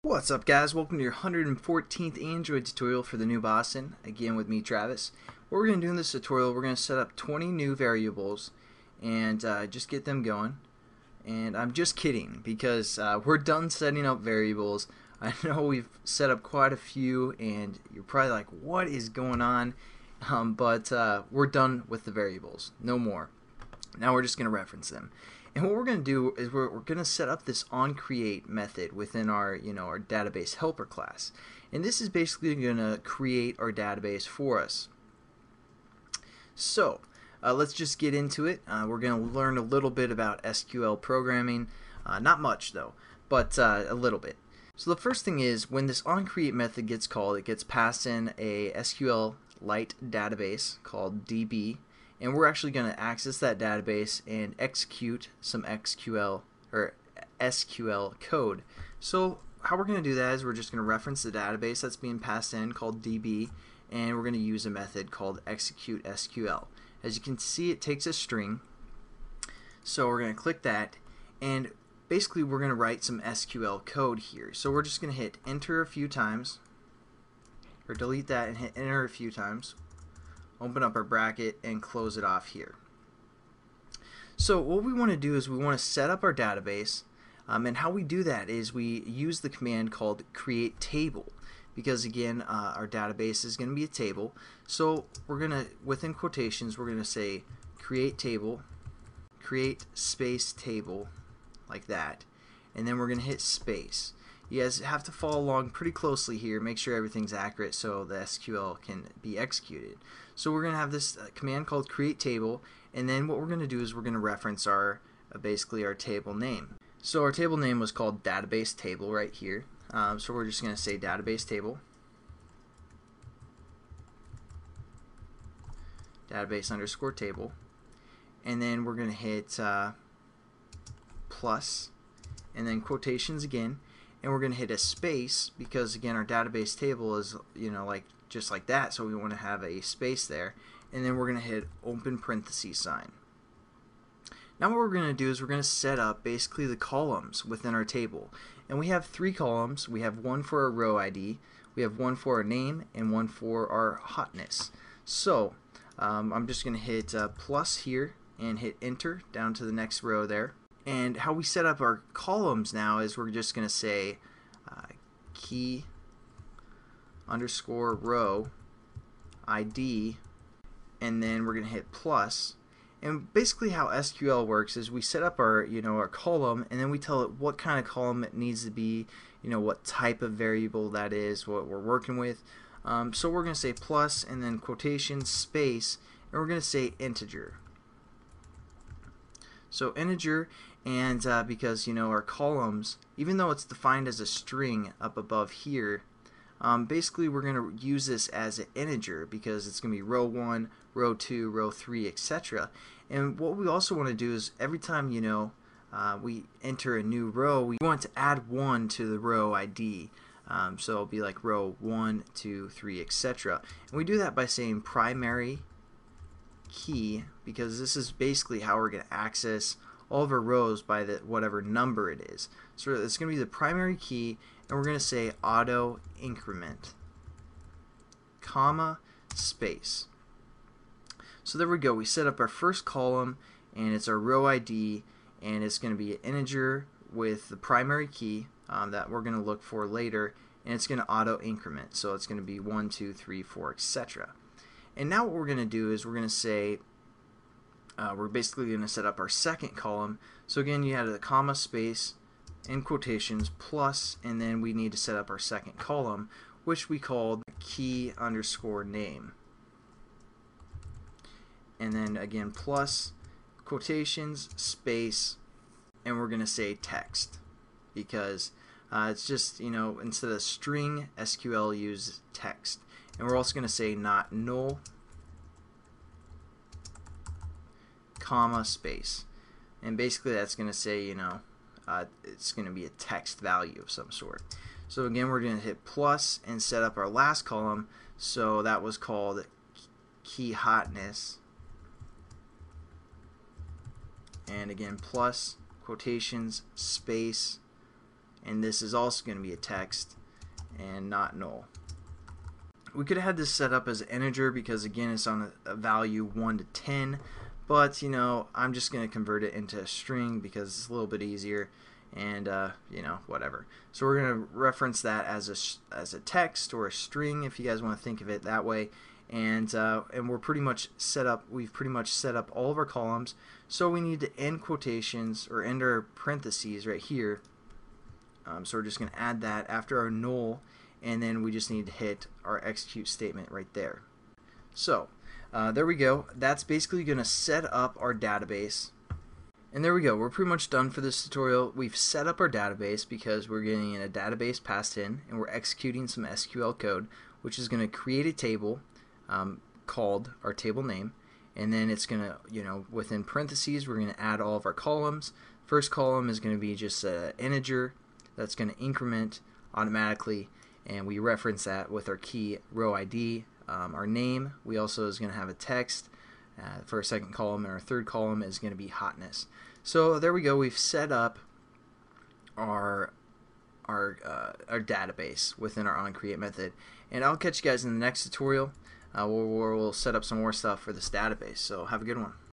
What's up, guys? Welcome to your 114th Android tutorial for the new Boston. Again with me, Travis. What we're going to do in this tutorial, we're going to set up 20 new variables and just get them going. And I'm just kidding because we're done setting up variables. I know we've set up quite a few and you're probably like, what is going on? But we're done with the variables. No more. Now we're just going to reference them. And what we're going to do is we're going to set up this onCreate method within our our database helper class. And this is basically going to create our database for us. So let's just get into it. We're going to learn a little bit about SQL programming. Not much though, but a little bit. So the first thing is when this onCreate method gets called, it gets passed in a SQLite database called DB. And we're actually going to access that database and execute some SQL code. So how we're going to do that is we're just going to reference the database that's being passed in called DB, and we're going to use a method called execute SQL. As you can see, it takes a string. So we're going to click that, and basically we're going to write some SQL code here. So we're just going to hit enter a few times, or delete that and hit enter a few times. Open up our bracket and close it off here. So what we want to do is we want to set up our database, and how we do that is we use the command called create table, because again our database is going to be a table. So we're going to, within quotations, we're going to say create table, create space table, like that, and then we're going to hit space. You guys have to follow along pretty closely here, make sure everything's accurate so the SQL can be executed. So we're going to have this command called create table, and then what we're going to do is we're going to reference our basically our table name. So our table name was called database table right here. So we're just going to say database table, database underscore table, and then we're going to hit plus, and then quotations again. And we're going to hit a space because again our database table is like just like that, so we want to have a space there, and then we're going to hit open parenthesis sign. Now what we're going to do is we're going to set up basically the columns within our table, and we have 3 columns. We have one for our row ID, we have one for our name, and one for our hotness. So I'm just going to hit plus here and hit enter down to the next row there. And how we set up our columns now is we're just going to say key underscore row ID, and then we're going to hit plus. And basically how SQL works is we set up our our column, and then we tell it what kind of column it needs to be, what type of variable that is, what we're working with. So we're going to say plus and then quotation space, and we're going to say integer. So integer, and because our columns, even though it's defined as a string up above here, basically we're going to use this as an integer because it's going to be row 1, row 2, row 3, etc. And what we also want to do is every time we enter a new row, we want to add 1 to the row ID. So it'll be like row 1, 2, 3, etc. And we do that by saying primary key, because this is basically how we're going to access all of our rows by the whatever number it is. So it's going to be the primary key, and we're going to say auto increment, comma, space. So there we go. We set up our first column, and it's our row ID, and it's going to be an integer with the primary key that we're going to look for later, and it's going to auto increment. So it's going to be 1, 2, 3, 4, etc. And now what we're going to do is we're going to say we're basically going to set up our second column. So again, you had a comma, space, in quotations, plus, and then we need to set up our second column, which we called key underscore name. And then again, plus, quotations, space, and we're going to say text, because it's just, instead of string, SQL uses text. And we're also going to say not null, comma, space. And basically that's going to say, it's going to be a text value of some sort. So again, we're going to hit plus and set up our last column. So that was called key hotness. And again, plus, quotations, space, and this is also going to be a text and not null. We could have had this set up as an integer because again it's on a value 1 to 10, but you know, I'm just going to convert it into a string because it's a little bit easier, and you know, whatever. So we're going to reference that as a text or a string if you guys want to think of it that way. And we're pretty much set up. We've pretty much set up all of our columns. So we need to end quotations or end our parentheses right here. So we're just going to add that after our null, and then we just need to hit our execute statement right there. So there we go. That's basically going to set up our database. And there we go. We're pretty much done for this tutorial. We've set up our database because we're getting a database passed in, and we're executing some SQL code, which is going to create a table called our table name, and then it's going to, you know, within parentheses we're going to add all of our columns. First column is going to be just an integer that's going to increment automatically, and we reference that with our key row ID. Our name, we also is going to have a text for our second column, and our third column is going to be hotness. So there we go. We've set up our database within our onCreate method, and I'll catch you guys in the next tutorial where we'll set up some more stuff for this database. So have a good one.